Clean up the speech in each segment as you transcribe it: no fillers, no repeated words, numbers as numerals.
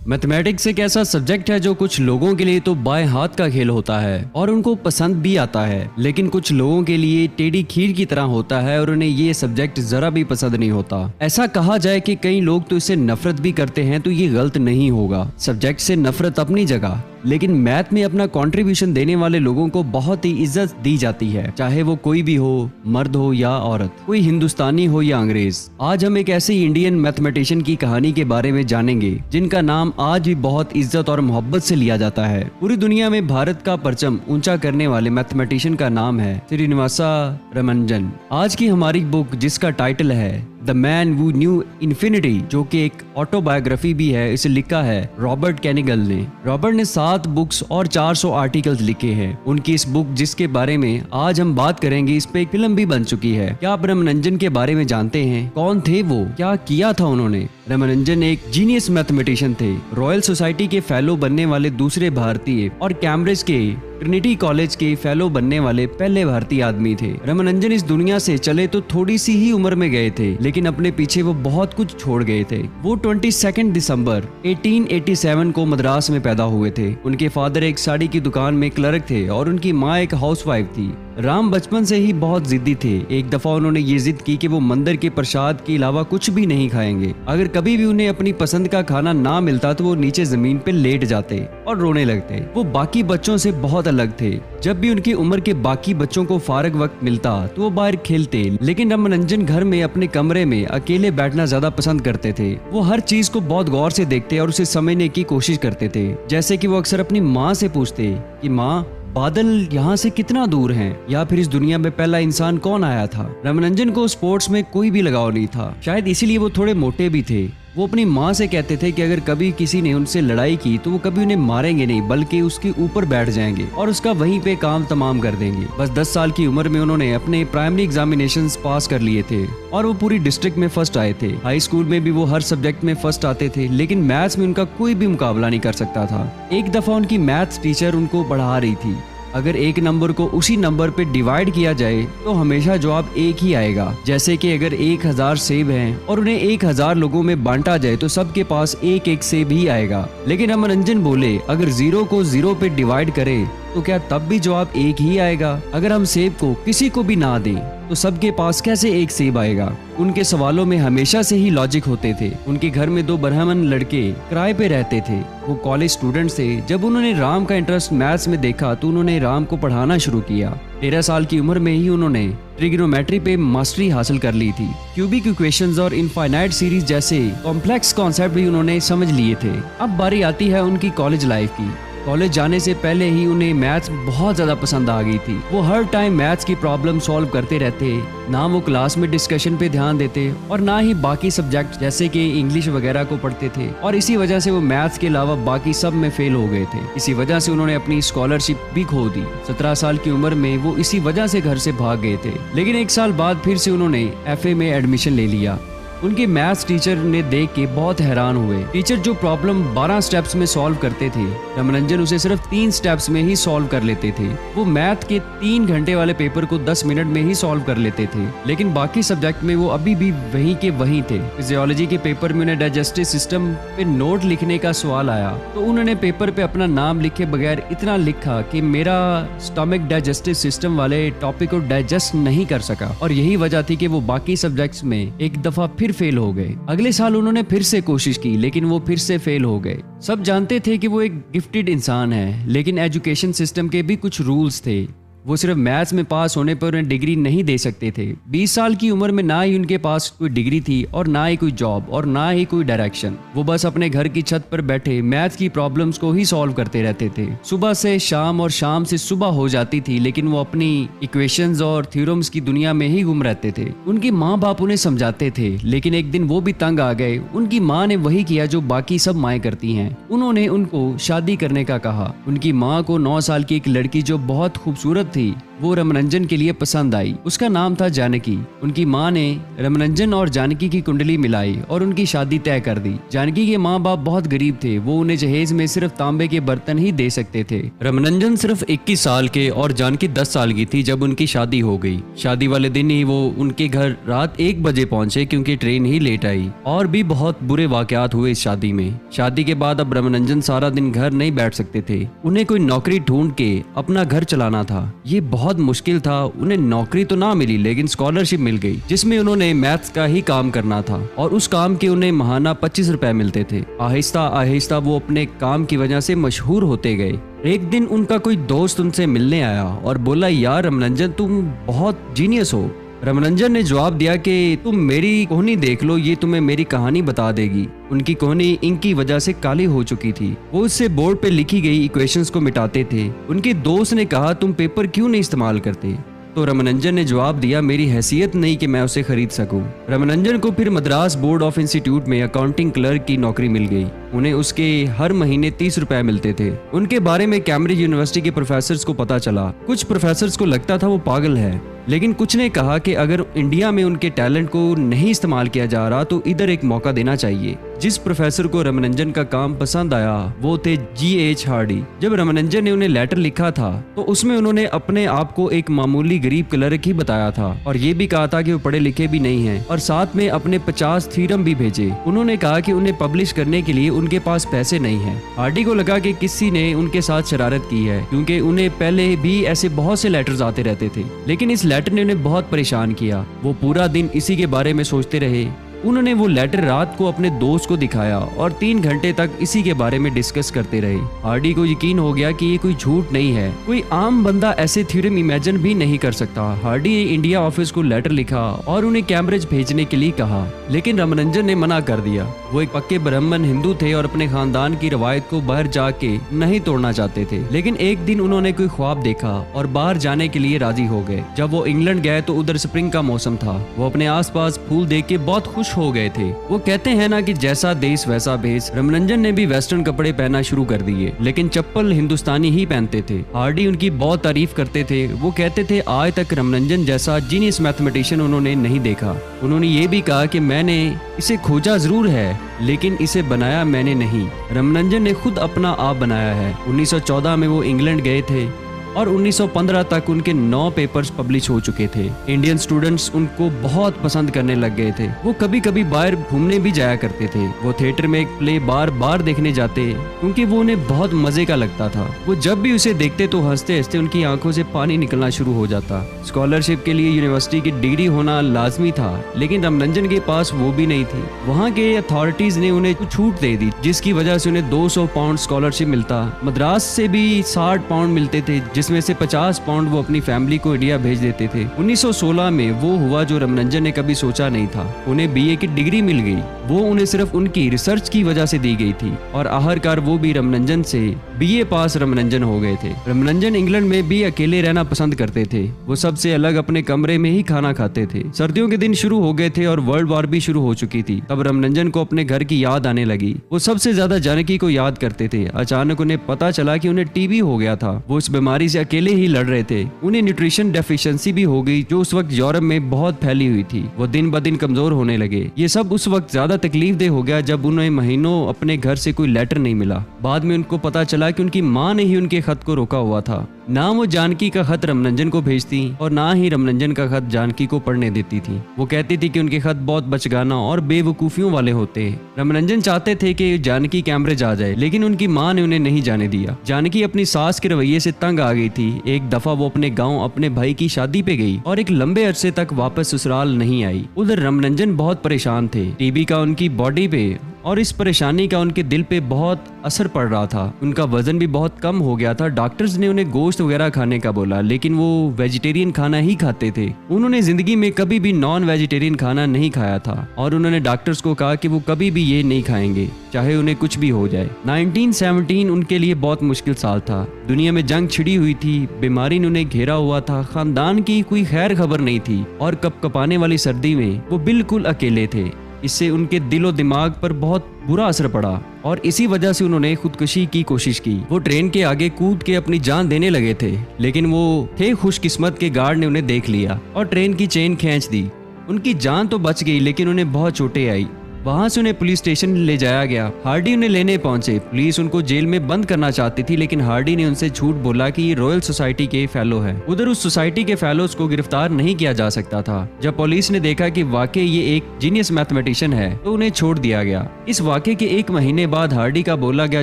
Mathematics एक ऐसा subject है जो कुछ लोगों के लिए तो बाएं हाथ का खेल होता है और उनको पसंद भी आता है, लेकिन कुछ लोगों के लिए टेढ़ी खीर की तरह होता है और उन्हें ये सब्जेक्ट जरा भी पसंद नहीं होता। ऐसा कहा जाए कि कई लोग तो इससे नफरत भी करते हैं, तो ये गलत नहीं होगा। सब्जेक्ट से नफरत अपनी जगह, लेकिन मैथ में अपना कंट्रीब्यूशन देने वाले लोगों को बहुत ही इज्जत दी जाती है, चाहे वो कोई भी हो, मर्द हो या औरत, कोई हिंदुस्तानी हो या अंग्रेज। आज हम एक ऐसे इंडियन मैथमेटिशियन की कहानी के बारे में जानेंगे जिनका नाम आज भी बहुत इज्जत और मोहब्बत से लिया जाता है। पूरी दुनिया में भारत का परचम ऊंचा करने वाले मैथमेटिशियन का नाम है श्रीनिवासा रामानुजन। आज की हमारी बुक, जिसका टाइटल है the man who new infinity, जो कि एक ऑटोबायोग्राफी भी है, इसे लिखा है रॉबर्ट कैनिगल ने। रॉबर्ट ने 7 बुक्स और 400 आर्टिकल्स लिखे हैं। उनकी इस बुक, जिसके बारे में आज हम बात करेंगे, इस पे एक फिल्म भी बन चुकी है। क्या आप रामानुजन के बारे में जानते हैं? कौन थे वो? क्या किया था उन्होंने? रामानुजन एक जीनियस मैथमेटिशियन थे, रॉयल सोसाइटी के फेलो बनने वाले दूसरे भारतीय और कैम्ब्रिज के ट्रिनिटी कॉलेज के फेलो बनने वाले पहले भारतीय आदमी थे। रामानुजन इस दुनिया से चले तो थोड़ी सी ही उम्र में गए थे, लेकिन अपने पीछे वो बहुत कुछ छोड़ गए थे। वो 22 दिसंबर 1887 को मद्रास में पैदा हुए थे। उनके फादर एक साड़ी की दुकान में क्लर्क थे और उनकी माँ एक हाउसवाइफ थी। राम बचपन से ही बहुत जिद्दी थे। एक दफा उन्होंने ये जिद की कि वो मंदिर के प्रसाद के अलावा कुछ भी नहीं खाएंगे। अगर कभी भी उन्हें अपनी पसंद का खाना ना मिलता तो वो नीचे जमीन पे लेट जाते और रोने लगते। वो बाकी बच्चों से बहुत अलग थे। जब भी उनकी उम्र के बाकी बच्चों को फारग वक्त मिलता तो वो बाहर खेलते, लेकिन रामानुजन घर में अपने कमरे में अकेले बैठना ज्यादा पसंद करते थे। वो हर चीज को बहुत गौर से देखते और उसे समझने की कोशिश करते थे। जैसे कि वो अक्सर अपनी माँ से पूछते कि माँ, बादल यहाँ से कितना दूर हैं? या फिर इस दुनिया में पहला इंसान कौन आया था? रामानुजन को स्पोर्ट्स में कोई भी लगाव नहीं था, शायद इसीलिए वो थोड़े मोटे भी थे। वो अपनी माँ से कहते थे कि अगर कभी किसी ने उनसे लड़ाई की तो वो कभी उन्हें मारेंगे नहीं, बल्कि उसके ऊपर बैठ जाएंगे और उसका वहीं पे काम तमाम कर देंगे। बस 10 साल की उम्र में उन्होंने अपने प्राइमरी एग्जामिनेशंस पास कर लिए थे और वो पूरी डिस्ट्रिक्ट में फर्स्ट आए थे। हाई स्कूल में भी वो हर सब्जेक्ट में फर्स्ट आते थे, लेकिन मैथ्स में उनका कोई भी मुकाबला नहीं कर सकता था। एक दफा उनकी मैथ्स टीचर उनको पढ़ा रही थी, अगर एक नंबर को उसी नंबर पे डिवाइड किया जाए तो हमेशा जवाब एक ही आएगा। जैसे कि अगर 1000 सेब हैं और उन्हें 1000 लोगों में बांटा जाए तो सबके पास एक एक सेब ही आएगा। लेकिन रामानुजन बोले, अगर 0 को 0 पे डिवाइड करें तो क्या तब भी जवाब एक ही आएगा? अगर हम सेब को किसी को भी ना दें तो सबके पास कैसे एक सेब आएगा? उनके सवालों में हमेशा से ही लॉजिक होते थे। उनके घर में 2 ब्राह्मण लड़के किराए पे रहते थे। वो कॉलेज स्टूडेंट्स थे। जब उन्होंने राम का इंटरेस्ट मैथ्स में देखा तो उन्होंने राम को पढ़ाना शुरू किया। 13 साल की उम्र में ही उन्होंने ट्रिग्नोमेट्री पे मास्टरी हासिल कर ली थी। क्यूबिक इक्वेशंस और इनफाइनाइट सीरीज जैसे कॉम्प्लेक्स कॉन्सेप्ट भी उन्होंने समझ लिए थे। अब बारी आती है उनकी कॉलेज लाइफ की। कॉलेज जाने से पहले ही उन्हें मैथ्स बहुत ज्यादा पसंद आ गई थी। वो हर टाइम मैथ्स की प्रॉब्लम सॉल्व करते रहते। ना वो क्लास में डिस्कशन पे ध्यान देते और ना ही बाकी सब्जेक्ट जैसे कि इंग्लिश वगैरह को पढ़ते थे, और इसी वजह से वो मैथ्स के अलावा बाकी सब में फेल हो गए थे। इसी वजह से उन्होंने अपनी स्कॉलरशिप भी खो दी। 17 साल की उम्र में वो इसी वजह से घर से भाग गए थे, लेकिन 1 साल बाद फिर से उन्होंने FA में एडमिशन ले लिया। उनके मैथ्स टीचर ने देख के बहुत हैरान हुए। टीचर जो प्रॉब्लम 12 स्टेप्स में सॉल्व करते थे, रामानुजन उसे सिर्फ 3 स्टेप्स में ही सॉल्व कर लेते थे। वो मैथ के 3 घंटे वाले पेपर को 10 मिनट में ही सॉल्व कर लेते थे, लेकिन बाकी सब्जेक्ट में वो अभी भी वहीं के वहीं थे। फिजियोलॉजी के पेपर में उन्हें डाइजेस्टिव सिस्टम पे नोट लिखने का सवाल आया तो उन्होंने पेपर पे अपना नाम लिखे बगैर इतना लिखा कि मेरा स्टमक डाइजेस्टिव सिस्टम वाले टॉपिक को डाइजेस्ट नहीं कर सका, और यही वजह थी कि वो बाकी सब्जेक्ट्स में एक दफा फिर फेल हो गए। अगले साल उन्होंने फिर से कोशिश की, लेकिन वो फिर से फेल हो गए। सब जानते थे कि वो एक गिफ्टेड इंसान है, लेकिन एजुकेशन सिस्टम के भी कुछ रूल्स थे। वो सिर्फ मैथ्स में पास होने पर उन्हें डिग्री नहीं दे सकते थे। 20 साल की उम्र में ना ही उनके पास कोई डिग्री थी और ना ही कोई जॉब और ना ही कोई डायरेक्शन। वो बस अपने घर की छत पर बैठे मैथ्स की प्रॉब्लम्स को ही सॉल्व करते रहते थे। सुबह से शाम और शाम से सुबह हो जाती थी, लेकिन वो अपनी इक्वेशंस और थ्योरम्स की दुनिया में ही गुम रहते थे। उनके माँ बाप उन्हें समझाते थे, लेकिन एक दिन वो भी तंग आ गए। उनकी माँ ने वही किया जो बाकी सब माएँ करती हैं, उन्होंने उनको शादी करने का कहा। उनकी माँ को 9 साल की एक लड़की जो बहुत खूबसूरत थी वो रमनंजन के लिए पसंद आई। उसका नाम था जानकी। उनकी माँ ने रमनंजन और जानकी की कुंडली मिलाई और उनकी शादी तय कर दी। जानकी के माँ बाप बहुत गरीब थे, वो उन्हें जहेज में सिर्फ तांबे के बर्तन ही दे सकते थे। रमनंजन सिर्फ 21 साल के और जानकी 10 साल की थी जब उनकी शादी हो गई। शादी वाले दिन ही वो उनके घर रात 1 बजे पहुंचे क्योंकि ट्रेन ही लेट आई। और भी बहुत बुरे वाकयात हुए इस शादी में। शादी के बाद अब रमनंजन सारा दिन घर नहीं बैठ सकते थे। उन्हें कोई नौकरी ढूंढ के अपना घर चलाना था। ये बहुत मुश्किल था। उन्हें नौकरी तो ना मिली लेकिन स्कॉलरशिप मिल गई जिसमें उन्होंने मैथ्स का ही काम करना था और उस काम के उन्हें महाना 25 रुपए मिलते थे। आहिस्ता आहिस्ता वो अपने काम की वजह से मशहूर होते गए। एक दिन उनका कोई दोस्त उनसे मिलने आया और बोला, यार रमनंजन तुम बहुत जीनियस हो। रमनंजन ने जवाब दिया कि तुम मेरी कोहनी देख लो, ये तुम्हें मेरी कहानी बता देगी। उनकी कोहनी इंक की वजह से काली हो चुकी थी। वो उससे बोर्ड पे लिखी गई इक्वेशंस को मिटाते थे। उनके दोस्त ने कहा, तुम पेपर क्यों नहीं इस्तेमाल करते? तो रमनंजन ने जवाब दिया, मेरी हैसियत नहीं कि मैं उसे खरीद सकूं। रमनंजन को फिर मद्रास बोर्ड ऑफ इंस्टीट्यूट में अकाउंटिंग क्लर्क की नौकरी मिल गई। उन्हें उसके हर महीने 30 रुपए मिलते थे। उनके बारे में कैम्ब्रिज यूनिवर्सिटी के प्रोफेसर्स को पता चला। कुछ प्रोफेसर्स को लगता था वो पागल है, लेकिन कुछ ने कहा कि अगर इंडिया में उनके टैलेंट को नहीं इस्तेमाल किया जा रहा तो इधर एक मौका देना चाहिए। जिस प्रोफेसर को रमनंजन का काम पसंद आया वो थे G.H. हार्डी। जब रमनंजन ने उन्हें लेटर लिखा था तो उसमें उन्होंने अपने आप को एक मामूली गरीब क्लर्क ही बताया था और ये भी कहा था कि वो पढ़े लिखे भी नहीं हैं और साथ में अपने 50 थ्योरम भी भेजे। उन्होंने कहा कि उन्हें पब्लिश करने के लिए उनके पास पैसे नहीं हैं। हार्डी को लगा कि किसी ने उनके साथ शरारत की है क्योंकि उन्हें पहले भी ऐसे बहुत से लेटर्स आते रहते थे, लेकिन इस लेटर ने उन्हें बहुत परेशान किया। वो पूरा दिन इसी के बारे में सोचते रहे। उन्होंने वो लेटर रात को अपने दोस्त को दिखाया और 3 घंटे तक इसी के बारे में डिस्कस करते रहे। हार्डी को यकीन हो गया कि ये कोई झूठ नहीं है, कोई आम बंदा ऐसे थ्योरम इमेजिन भी नहीं कर सकता। हार्डी इंडिया ऑफिस को लेटर लिखा और उन्हें कैम्ब्रिज भेजने के लिए कहा, लेकिन रमनंजन ने मना कर दिया। वो एक पक्के ब्राह्मण हिंदू थे और अपने खानदान की रवायत को बाहर जाके नहीं तोड़ना चाहते थे। लेकिन एक दिन उन्होंने कोई ख्वाब देखा और बाहर जाने के लिए राजी हो गए। जब वो इंग्लैंड गए तो उधर स्प्रिंग का मौसम था। वो अपने आसपास फूल देख के बहुत खुश हो गए थे। वो कहते हैं ना कि जैसा देश वैसा भेष। रमनंजन ने भी वेस्टर्न कपड़े पहनना शुरू कर दिए, लेकिन चप्पल हिंदुस्तानी ही पहनते थे। हार्डी उनकी बहुत तारीफ करते थे। वो कहते थे आज तक रमनंजन जैसा जीनियस मैथमेटिशियन उन्होंने नहीं देखा। उन्होंने ये भी कहा कि मैंने इसे खोजा जरूर है लेकिन इसे बनाया मैंने नहीं। रमनंजन ने खुद अपना आप बनाया है। 1914 में वो इंग्लैंड गए थे और 1915 तक उनके 9 पेपर्स पब्लिश हो चुके थे। इंडियन स्टूडेंट्स उनको बहुत पसंद करने लग गए थे। वो कभी कभी बाहर घूमने भी जाया करते थे। वो थिएटर में एक प्ले बार बार देखने जाते क्योंकि वो उन्हें बहुत मजे का लगता था। वो जब भी उसे देखते तो हंसते हंसते उनकी आंखों से पानी निकलना शुरू हो जाता। स्कॉलरशिप के लिए यूनिवर्सिटी की डिग्री होना लाजमी था, लेकिन रमनंजन के पास वो भी नहीं थी। वहाँ के अथॉरिटीज ने उन्हें कुछ छूट दे दी जिसकी वजह से उन्हें 200 पाउंड स्कॉलरशिप मिलता। मद्रास से भी 60 पाउंड मिलते थे जिसमें से 50 पाउंड वो अपनी फैमिली को इंडिया भेज देते थे। 1916 में वो हुआ जो रमनंजन ने कभी सोचा नहीं था। उन्हें बीए की डिग्री मिल गई। वो उन्हें सिर्फ उनकी रिसर्च की वजह से दी गई थी और आखिरकार वो भी रमनंजन से बीए पास रमनंजन हो गए थे। रमनंजन इंग्लैंड में भी अकेले रहना पसंद करते थे। वो सबसे अलग अपने कमरे में ही खाना खाते थे। सर्दियों के दिन शुरू हो गए थे और वर्ल्ड वॉर भी शुरू हो चुकी थी। तब रमनंजन को अपने घर की याद आने लगी। वो सबसे ज्यादा जानकी को याद करते थे। अचानक उन्हें पता चला कि उन्हें टीबी हो गया था। वो इस बीमारी से अकेले ही लड़ रहे थे। उन्हें न्यूट्रिशन डेफिशिएंसी भी हो गई जो उस वक्त यूरोप में बहुत फैली हुई थी। वो दिन ब दिन कमजोर होने लगे। ये सब उस वक्त ज्यादा तकलीफ दे हो गया जब उन्हें महीनों अपने घर से कोई लेटर नहीं मिला। बाद में उनको पता चला कि उनकी माँ ने ही उनके खत को रोका हुआ था। ना वो जानकी का खत रमनंजन को भेजती और ना ही रमनंजन का खत जानकी को पढ़ने देती थी। वो कहती थी कि उनके खत बहुत बचगाना और बेवकूफियों वाले होते हैं। रमनंजन चाहते थे कि जानकी कैम्ब्रिज आ जाए, लेकिन उनकी माँ ने उन्हें नहीं जाने दिया। जानकी अपनी सास के रवैये से तंग आ गई थी। एक दफा वो अपने गाँव अपने भाई की शादी पे गई और एक लंबे अरसे तक वापस ससुराल नहीं आई। उधर रमनंजन बहुत परेशान थे। टीबी का उनकी बॉडी पे और इस परेशानी का उनके दिल पे बहुत असर पड़ रहा था। उनका वजन भी बहुत कम हो गया था। डॉक्टर्स ने उन्हें गोश्त वगैरह खाने का बोला, लेकिन वो वेजिटेरियन खाना ही खाते थे। उन्होंने जिंदगी में कभी भी नॉन वेजिटेरियन खाना नहीं खाया था और उन्होंने डॉक्टर्स को कहा कि वो कभी भी ये नहीं खाएंगे चाहे उन्हें कुछ भी हो जाए। 1917 उनके लिए बहुत मुश्किल साल था। दुनिया में जंग छिड़ी हुई थी, बीमारी ने उन्हें घेरा हुआ था, खानदान की कोई खैर खबर नहीं थी और कपकपाने वाली सर्दी में वो बिल्कुल अकेले थे। इससे उनके दिलो दिमाग पर बहुत बुरा असर पड़ा और इसी वजह से उन्होंने खुदकुशी की कोशिश की। वो ट्रेन के आगे कूद के अपनी जान देने लगे थे, लेकिन वो थे खुशकिस्मत के गार्ड ने उन्हें देख लिया और ट्रेन की चेन खींच दी। उनकी जान तो बच गई, लेकिन उन्हें बहुत चोटें आई। वहां से उन्हें पुलिस स्टेशन ले जाया गया। हार्डी उन्हें लेने पहुंचे। पुलिस उनको जेल में बंद करना चाहती थी, लेकिन हार्डी ने उनसे झूठ बोला कि ये रॉयल सोसाइटी के फेलो है। उधर उस सोसाइटी के फेलोज को गिरफ्तार नहीं किया जा सकता था। जब पुलिस ने देखा कि वाकई ये एक जीनियस मैथमेटिशियन है, तो उन्हें छोड़ दिया गया। इस वाकये के 1 महीने बाद हार्डी का बोला गया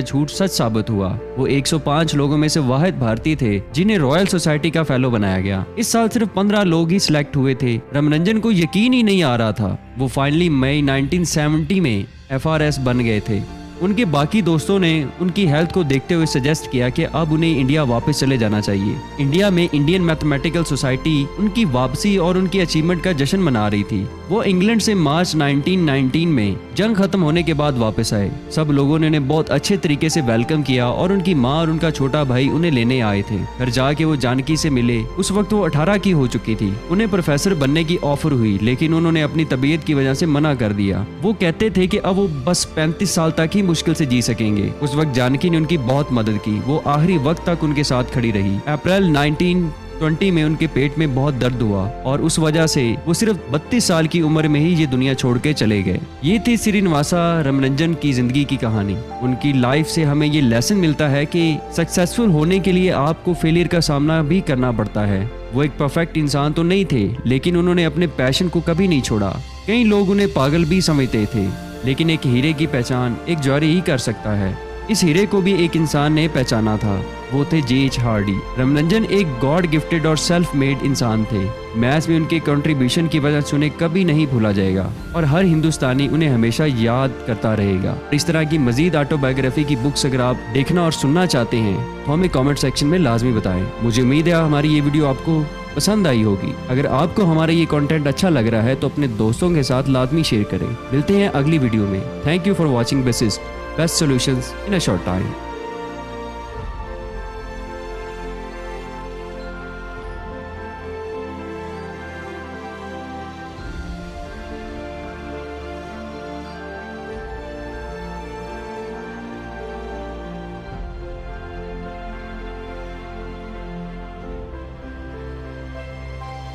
झूठ सच साबित हुआ। वो 105 लोगों में से वाहिद भारतीय थे जिन्हें रॉयल सोसाइटी का फेलो बनाया गया। इस साल सिर्फ 15 लोग ही सिलेक्ट हुए थे। रामानुजन को यकीन ही नहीं आ रहा था। वो फाइनली मई 1970 में FRS बन गए थे। उनके बाकी दोस्तों ने उनकी हेल्थ को देखते हुए सजेस्ट किया कि अब उन्हें इंडिया वापस चले जाना चाहिए। इंडिया में इंडियन मैथमेटिकल सोसाइटी उनकी वापसी और उनकी अचीवमेंट का जश्न मना रही थी। वो इंग्लैंड से मार्च 1919 में जंग खत्म होने के बाद वापस आए। सब लोगों ने उन्हें बहुत अच्छे तरीके से वेलकम किया और उनकी माँ और उनका छोटा भाई उन्हें लेने आए थे। घर जाके वो जानकी से मिले। उस वक्त वो 18 की हो चुकी थी। उन्हें प्रोफेसर बनने की ऑफर हुई, लेकिन उन्होंने अपनी तबीयत की वजह से मना कर दिया। वो कहते थे कि अब वो बस 35 साल तक ही मुश्किल से जी सकेंगे। उस वक्त जानकी ने उनकी बहुत मदद की। वो आखिरी वक्त तक उनके साथ खड़ी रही। अप्रैल 1920 में उनके पेट में बहुत दर्द हुआ और उस वजह से वो सिर्फ 32 साल की उम्र में ही ये दुनिया छोड़ के चले गए। ये थी श्रीनिवासा रामानुजन की जिंदगी की कहानी। उनकी लाइफ से हमें ये लेसन मिलता है कि सक्सेसफुल होने के लिए आपको फेलियर का सामना भी करना पड़ता है। वो एक परफेक्ट इंसान तो नहीं थे, लेकिन उन्होंने अपने पैशन को कभी नहीं छोड़ा। कई लोग उन्हें पागल भी समझते थे, लेकिन एक हीरे की पहचान एक जौहरी ही कर सकता है। इस हीरे को भी एक इंसान ने पहचाना था। वो थे J.H. हार्डी। रामानुजन एक गॉड गिफ्टेड और सेल्फ मेड इंसान थे। मैथ्स में उनके कंट्रीब्यूशन की वजह से उन्हें कभी नहीं भूला जाएगा और हर हिंदुस्तानी उन्हें हमेशा याद करता रहेगा। इस तरह की मजीद ऑटोबायोग्राफी की बुक्स अगर आप देखना और सुनना चाहते हैं तो हमें कमेंट सेक्शन में लाजमी बताएं। मुझे उम्मीद है हमारी ये वीडियो आपको पसंद आई होगी। अगर आपको हमारा ये कंटेंट अच्छा लग रहा है तो अपने दोस्तों के साथ लाजमी शेयर करें। मिलते हैं अगली वीडियो में। Thank you for watching best solutions in a short time.